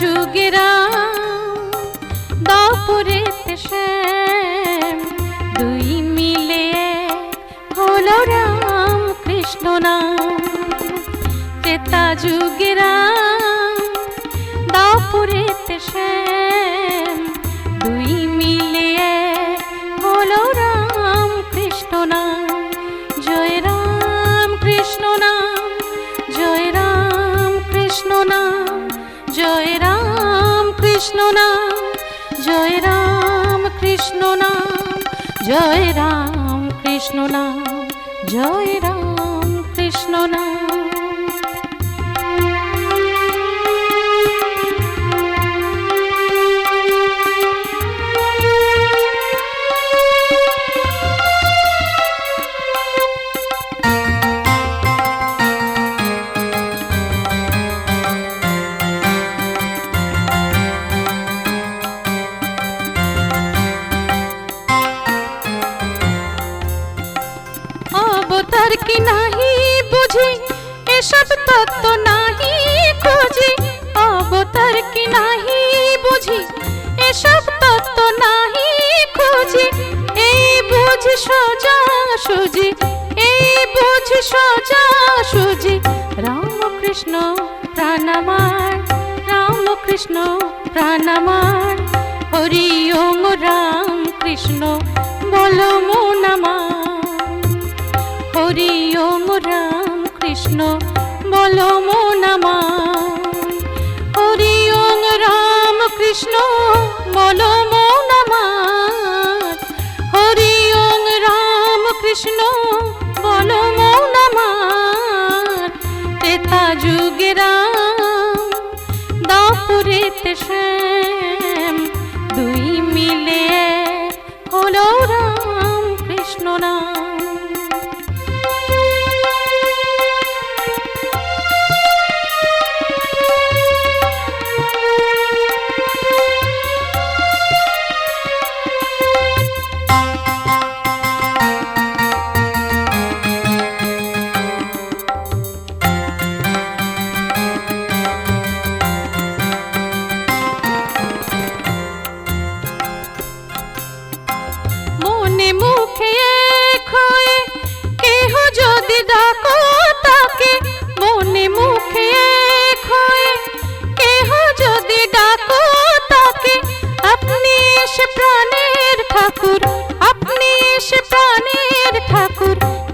যুগেরা দাপুরেতে শ্যাম দুই মিলে হলো রাম কৃষ্ণ নাম। ত্রেতা যুগেরা দাপুরেতে শ্যাম দুই মিলে হলো রাম কৃষ্ণ নাম। জয় রাম কৃষ্ণ নাম, জয় রাম কৃষ্ণ নাম, জয় রাম কৃষ্ণ নাম, জয় রাম কৃষ্ণ নাম, জয় রাম কৃষ্ণ নাম, জয় রাম কৃষ্ণ নাম। अवतार की नहीं बुझी ए सब तत्व नहीं खोजी। अवतार की नहीं बुझी ए सब तत्व नहीं खोजी। ए बुझ सोजा सुजी, ए बुझ सोजा सुजी। राम कृष्ण प्राण আমার, राम कृष्ण प्राण আমার। हरि ओम राम कृष्ण बोलो मन আমার। हरि ओम राम कृष्ण बोलो मन আমার। हरि ओम राम कृष्ण बोलो मन আমার। हरि ओम राम कृष्ण बोलो मन আমার। त्रेता जुगे राम दापुरेते श्याम दुई मिले हलो राम कृष्ण नाम।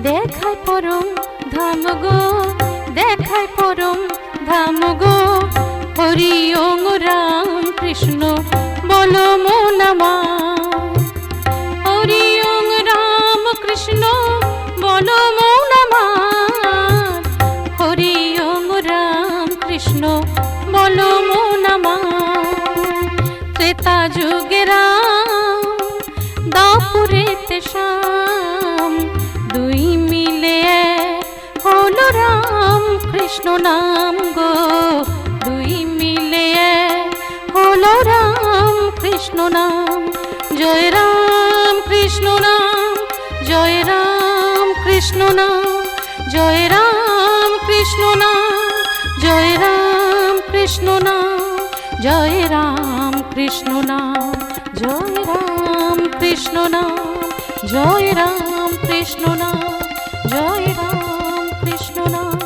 देखाय परम धाम गो, देखाय परम धाम गो। हरि ओम राम कृष्ण बोलो मन আমার। हरि ओम राम कृष्ण बोलो मन আমার। हरि ओम राम कृष्ण बोलो मन আমার। त्रेता जुगे राम दापुरेते श्याम दुई मिले हलो राम कृष्ण नाम गो। दुई मिले हलो राम कृष्ण नाम। जय राम कृष्ण नाम, जय राम कृष्ण नाम, जय राम कृष्ण नाम, जय राम कृष्ण नाम, जय राम कृष्ण नाम, जय राम कृष्ण नाम, जय राम कृष्ण नाम, जय राम कृष्ण नाम,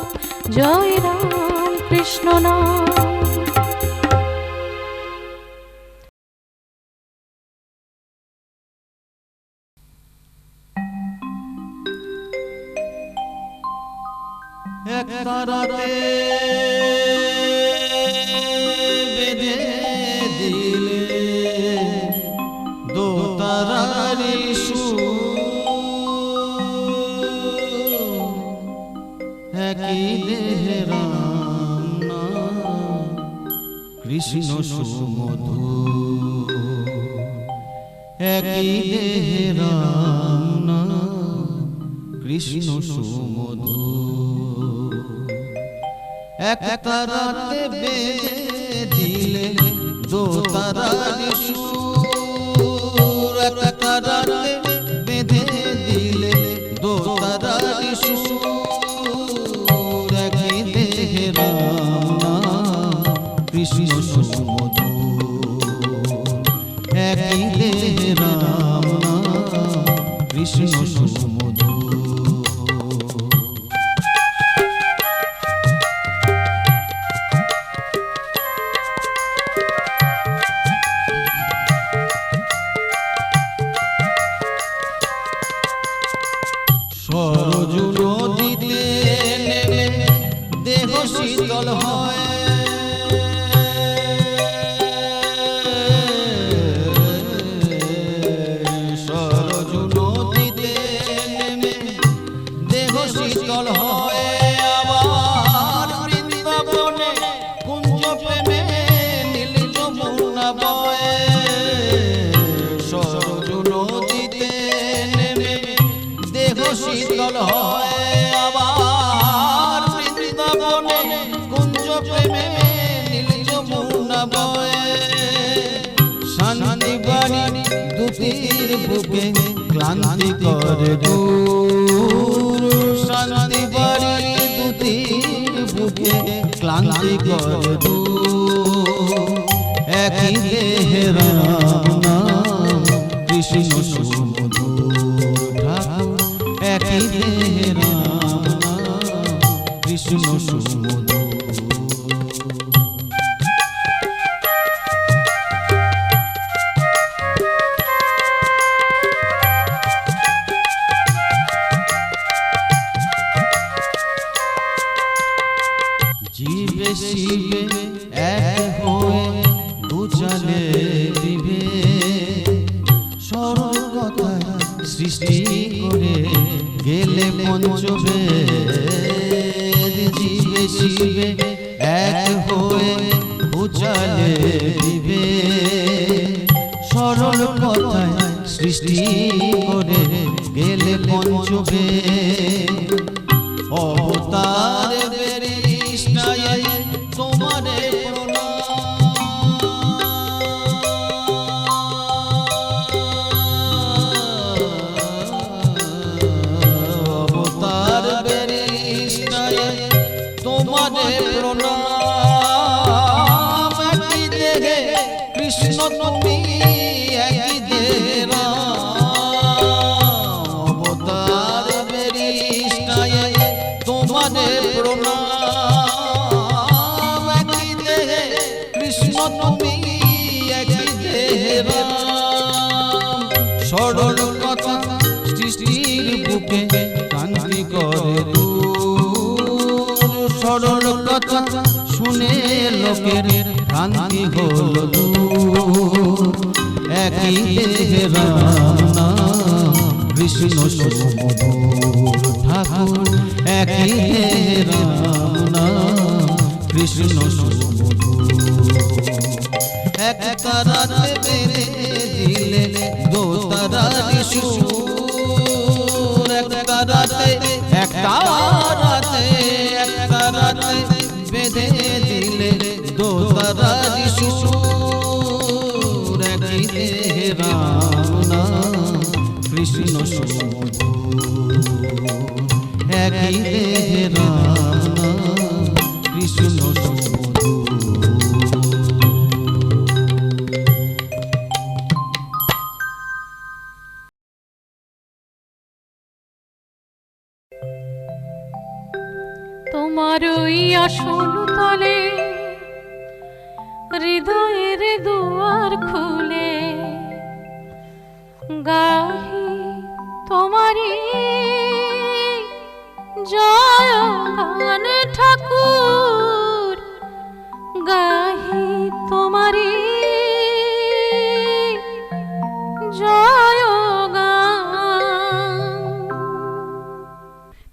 जय राम कृष्ण नाम। एक ताराते बेधे दिले दो तारारी কৃষ্ণ সুমধুর একই দেহে রাম নাম কৃষ্ণ সুমধুর একটা রাতে বেঁধে দিলে দো তারার সুর একটা রাতে বেঁধে দিলে দো তারার সুর একই দেহে রাম নাম কৃষ্ণ সুমধুর একই দেহে রাম নাম কৃষ্ণ সুমধুর সরজু নদীতে নেমে দেহ শীতল হয় সরজু নদীতে নেমে দেহ শীতল হয় আবার বৃন্দাবনে কুঞ্জ প্রেমে নীল যমুনা বয় সরজু নদীতে নেমে দেহ শীতল হয় আবার বৃন্দাবনে কুঞ্জ প্রেমে নীল যমুনা বয় শান্তি বাড়ি দুটির বুকে ক্লান্তি করে দূর শান্তি বাড়ি দুটির বুকে ক্লান্তি করে দূর একই দেহে রাম নাম কৃষ্ণ সুমধুর ঠাকুর একই দেহে রাম নাম কৃষ্ণ সুমধুর জীবে শিবে এক হয়ে দুজনে দিবে সরল কথায় সৃষ্টি করে গেলে পঞ্চবেদ জীবে শিবে এক হয়ে দুজনে দিবে সরল কথায় সৃষ্টি করে গেলে পঞ্চবেদ অবতার বেরিষ্টায় তোমারে অবতার বেরিষ্টায় তোমারে প্রণাম একই দেহে কৃষ্ণ তুমি একই দেহে রাম অবতার বেরিষ্টায় তোমারে প্রণাম একই দেহে কৃষ্ণ তুমি একই দেহে রাম সরল কথা সৃষ্টির বুকে কান্তি করে দূর সরল কথা শুনে লোকের কান্তি হল দূর একই দেহে রাম নাম কৃষ্ণ সুমধুর ঠাকুর একই দেহে রাম নাম কৃষ্ণ সুমধুর একটা রাতে বেঁধে দিলে দো তারার সুর একটা রাতে বেঁধে দিলে দো তারার সুর একই দেহে রাম নাম কৃষ্ণ সুমধুর একই দেহে রাম নাম কৃষ্ণ সুমধুর তোমার ওই আসন তলে হৃদয়ের দুয়ার খুলে গাহি তোমারি জয় গান ঠাকুর গাহি তোমারি জয় গান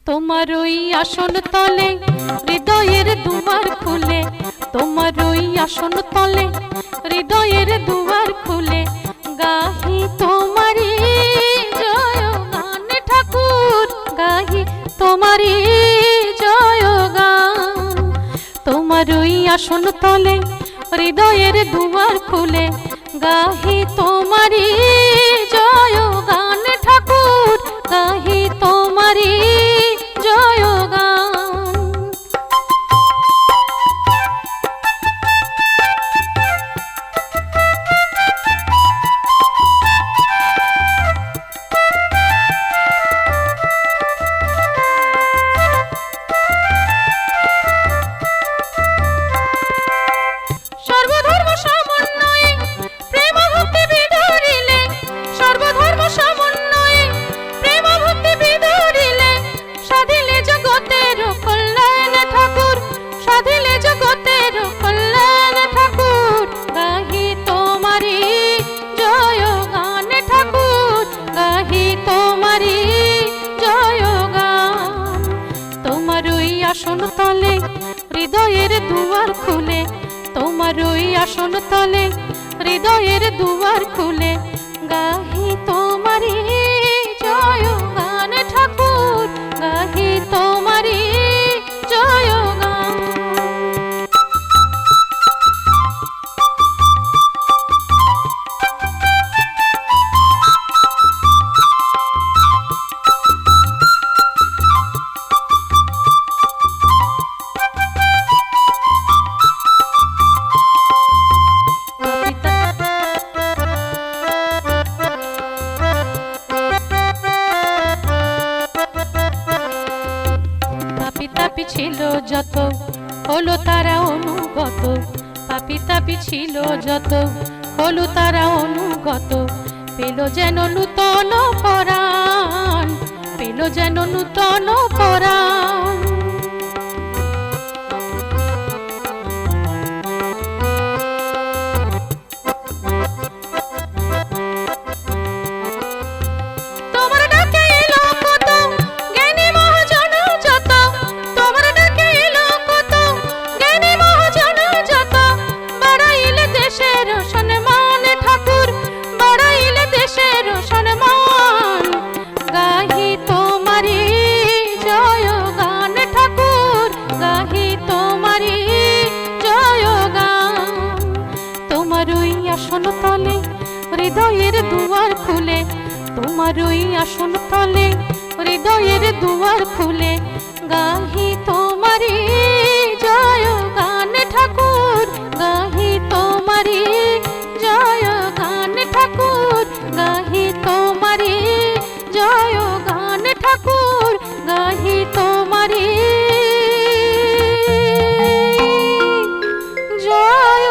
তোমার ওই আসন তলে হৃদয়ের দুয়ার খুলে তোমার ওই আসন তলে হৃদয়ের দুয়ার খুলে গাহি তোমারি জয় গান ঠাকুর, গাহি তোমারি জয় গান। তোমার ওই আসন তলে হৃদয়ের দুয়ার খুলে গাহি তোমারি জয় গান ঠাকুর, গাহি তোমারি জয় গান। সর্বধর্ম সমন্বয়ে প্রেম ভক্তি বিধরিলে, সর্বধর্ম সমন্বয়ে প্রেম ভক্তি বিধরিলে সাধিলে জগতের কল্যাণ ঠাকুর, সাধিলে জগতের কল্যাণ ঠাকুর। গাহি তোমারি জয় গান ঠাকুর, গাহি তোমারি জয় গান। তোমার ওই আসন তলে হৃদয়ের দুয়ার খুলে, তোমার ওই আসন তলে হৃদয়ের দুয়ার খুলে গাহি তোমারি জয় গান ঠাকুর, গাহি তোমারি জয় গান। পাপি তাপি ছিল যত হলো তারা অনুগত, পাপি তাপি ছিল যত হলো তারা অনুগত। পেল যেন নূতন পরাণ, পেল যেন নূতন পরাণ। তোমার ডাকে এলো কত জ্ঞানী মহাজন যত, তোমার ডাকে এলো কত জ্ঞানী মহাজন যত। বাড়াইলে দেশের সম্মান ঠাকুর, বাড়াইলে দেশের সম্মান। গাহি তোমারি জয় গান ঠাকুর, গাহি তোমারি জয় গান। তোমার ওই আসন তলে হৃদয়ের দুয়ার খুলে, তোমার ওই আসন তলে হৃদয়ের দুয়ার খুলে গাহি তোমারি জয় গান ঠাকুর, গাহি তোমারি জয় গান ঠাকুর, গাহি তোমারি জয় গান ঠাকুর, গাহি তোমারি জয়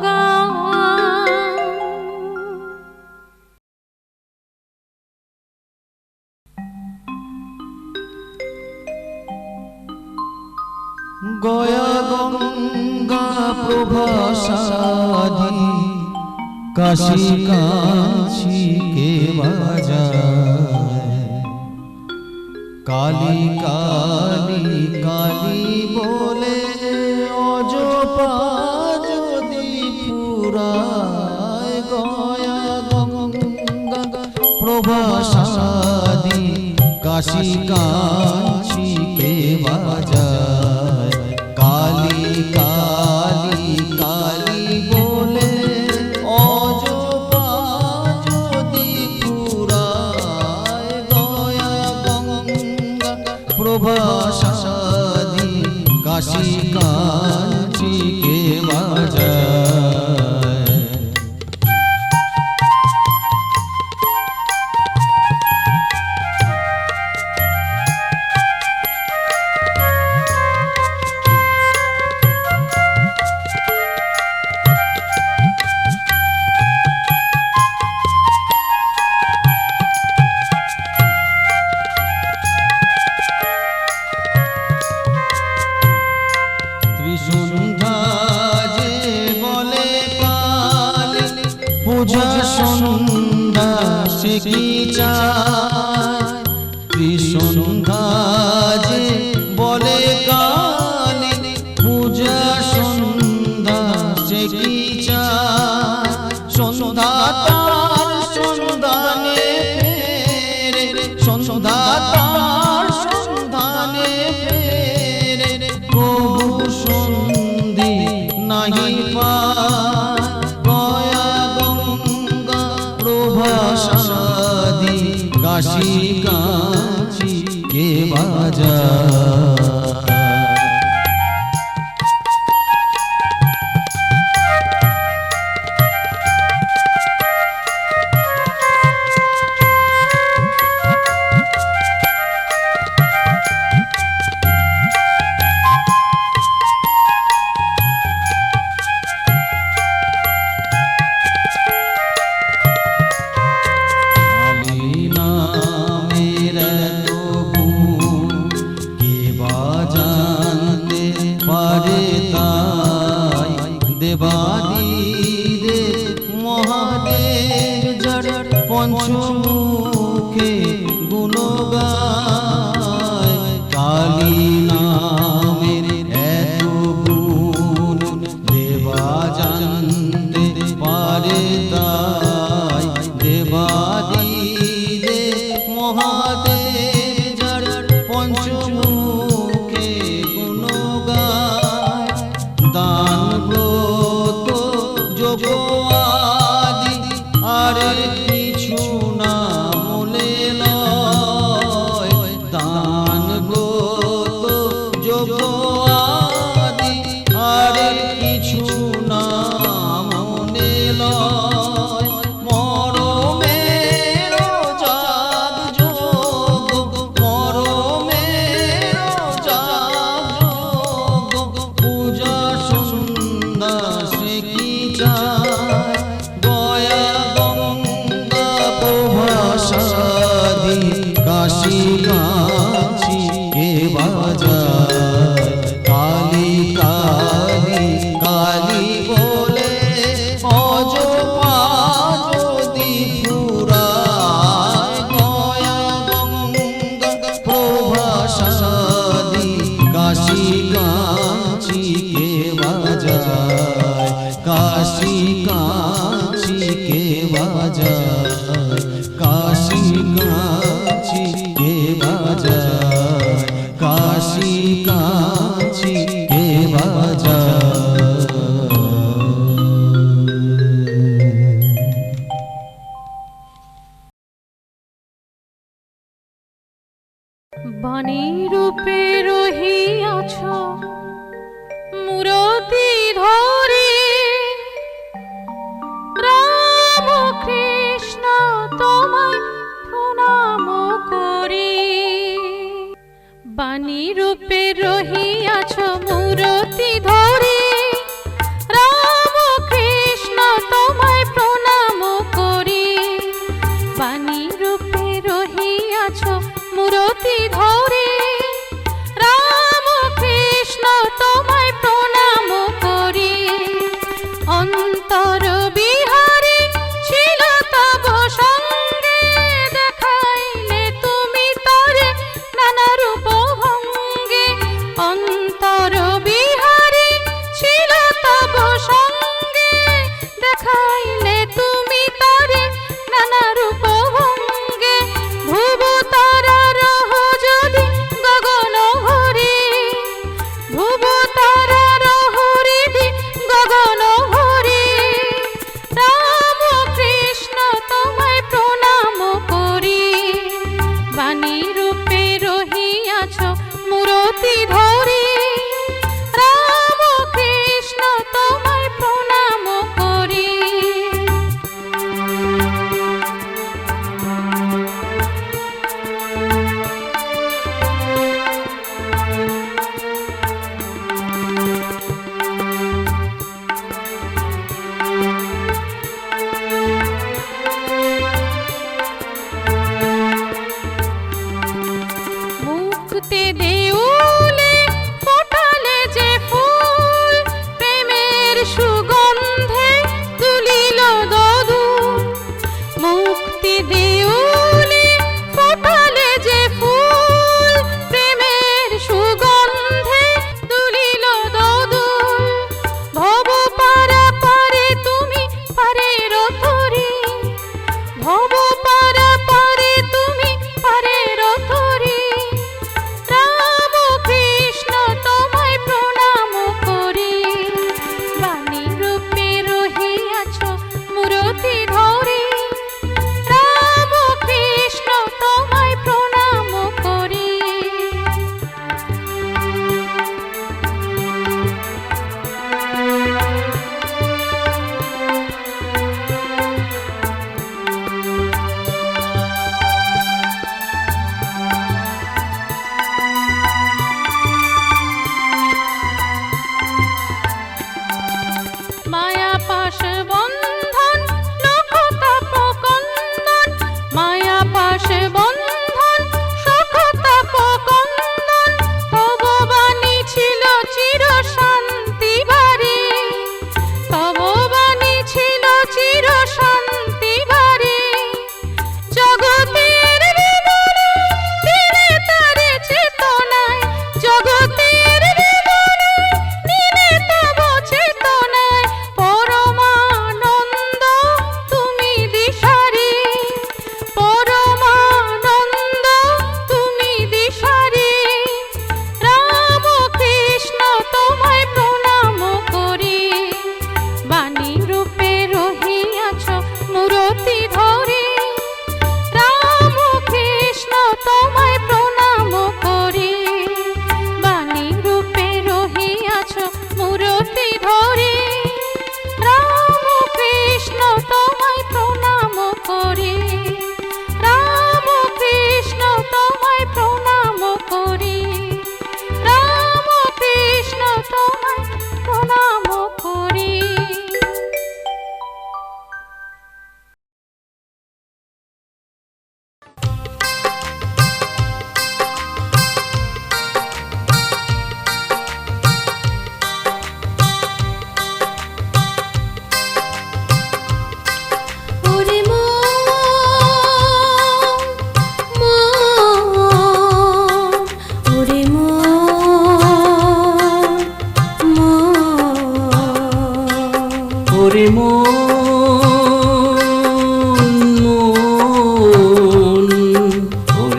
গান। গয়া গঙ্গা প্রভাসাধি কাশী কাঞ্চি কে বাজায়। কালী কালী কালী বলে অজপা যদি পুরায়। গয়া গঙ্গা প্রভাসাধি কাশী কাঞ্চি কে বাজায়। কালী কালী কালী বলে অজপা যদি পুরায়। গয়া গঙ্গা প্রভাসাধি কাশী কাঞ্চি কে বাজায়। সন্ধ্যা তার সন্ধানে ফেরে, কবু সন্ধি নাহি পায়। গয়া গঙ্গা প্রভাসাদি কাশী কাঞ্চি কে বাজায়। দেবাদিদেব মহাদেব যার পঞ্চমুখে গুণ গায়। কালী নামের এত গুণ দেবা জানতে পারে তাই। দেবাদিদেব মহাদেব যার পঞ্চমুখে গুণ গায়। দান যোগাদি আর কিছু না মূলে লয়। দান ব্রত যোগাদি আর কিছু না মনে লয়। মরমের জাগ যোগ, মরমের জাগ যোগ, পূজা সন্ধ্যা সে কি চায়। গয়া গঙ্গা প্রভাসাদি কাশী কাঞ্চি কে বাজায়। কালী কালী কালী বলে অজপা যদি ফুরায়। গয়া গঙ্গা প্রভাসাদি কাশী কাঞ্চি কে বাজায়। কাশী কাঞ্চি কে বাজায়। কাশী কাঞ্চি কে বাজায়। কাশী কাঞ্চি কে বাজায়। বাণী রূপে রহিয়াছ মূরতি ধরে, রাম কৃষ্ণ তোমায় প্রণাম করি। বাণী রূপে রহিয়াছ মূরতি ধরে, রাম কৃষ্ণ তোমায় প্রণাম করি। বাণী রূপে রহিয়াছ মূরতি ধরে, রাম কৃষ্ণ তোমায় প্রণাম করি। অন্তর বিহারে ছিল তব সঙ্গে, দেখাইলে তুমি তরে নানা রূপ ভঙ্গে। অন্তর বিহারে ছিল তব সঙ্গে, দেখাইলে তুমি তরে নানা রূপ ভঙ্গে। ধ্রুব তারা রহ যদি গগন ভরে, ধ্রুব তারা রহ হৃদি গগন ভরে। রাম কৃষ্ণ তোমায় প্রণাম করি। বাণী রূপে রহিয়াছ মূরতি ধরে, রাম কৃষ্ণ তোমায় প্রণাম করি। মুক্তি দেউলে ফোটালে যে ফুল, প্রেমের সুগন্ধে তুলিল দোদুল। মুক্তি দেউলে ফোটালে যে ফুল, প্রেমের সুগন্ধে তুলিল দোদুল। ভব পারা পারে তুমি পারের তরে, ভব পারা পারে তুমি পারের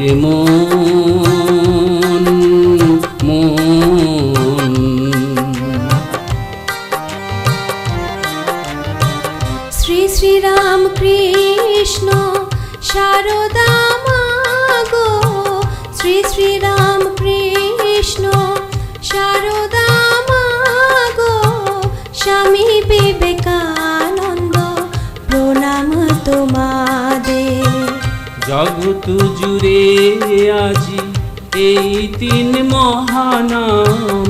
ওরে মন মন। শ্রী শ্রী রাম কৃষ্ণ শারদা মা গো, শ্রী শ্রী রাম কৃষ্ণ শারদা মা গো, স্বামী বিবেকানন্দ প্রণাম তোমাদের। জগৎ জুড়ে আজি এই তিন মহানাম,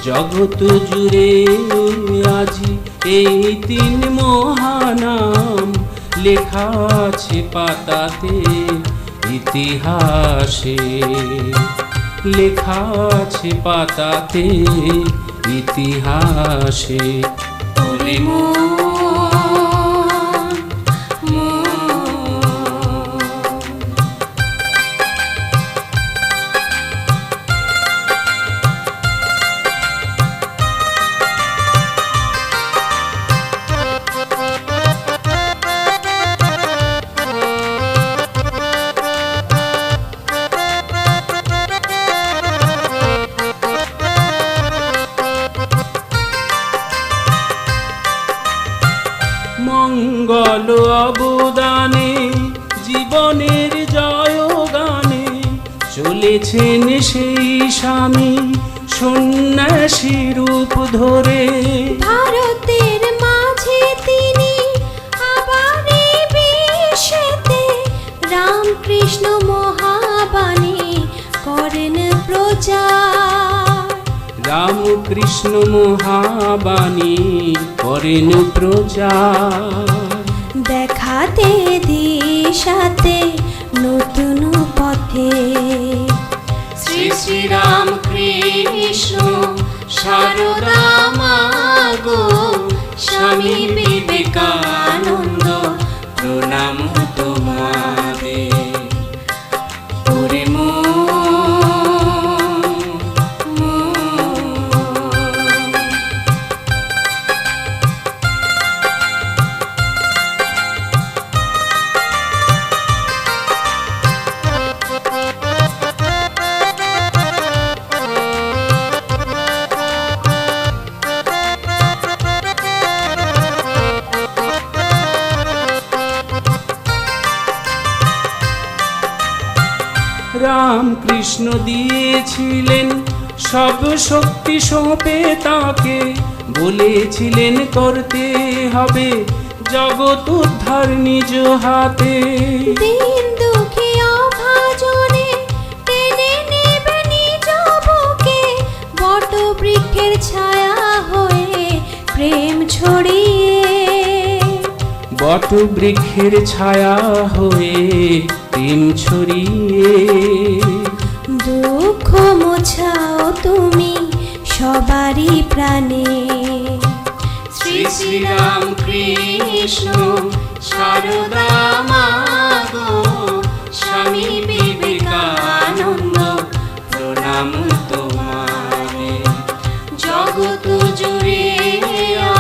জগৎ জুড়ে আজি এই তিন মহানাম, লেখা আছে পাতাতে ইতিহাসে, লেখা আছে পাতাতে ইতিহাসে। ওরে মন মঙ্গল অবদানে জীবনের জয়গানে, চলেছেন সেই স্বামী সন্ন্যাসী রূপ ধরে। ভারতের মাঝে তিনি আবার এই বিশ্বেতে রামকৃষ্ণ মহাবাণী করেন প্রচার। রামকৃষ্ণ মহাবাণী করেন প্রচার, দেখাতে দিশাতে নতুন পথে। শ্রী শ্রী রাম কৃষ্ণ শারদা মা গো, স্বামী বিবেকানন্দ প্রণাম তোমাদের। ওরে মন রামকৃষ্ণ দিয়েছিলেন সব শক্তি সঁপে তাকে, বলেছিলেন করতে হবে জগৎ উদ্ধার নিজ হাতে। দিন দুঃখী অভাজনে টেনে নেবে নিজ বুকে, বট বৃক্ষের ছায়া হয়ে প্রেম ছড়িয়ে। বট বৃক্ষের ছায়া হয়ে প্রেম ছড়িয়ে। দুঃখ মোছাও তুমি সবারই প্রাণে। শ্রী শ্রী রাম কৃষ্ণ শারদা মা গো, স্বামী বিবেকানন্দ প্রণাম তোমারে। জগৎ জুড়ে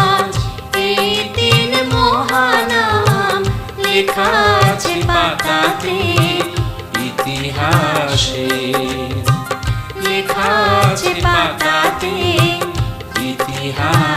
আজ এই তিন মহানাম, লেখা আছে পাতাতে ইতিহাসে, লেখা আছে পাতাতে ইতিহাসে।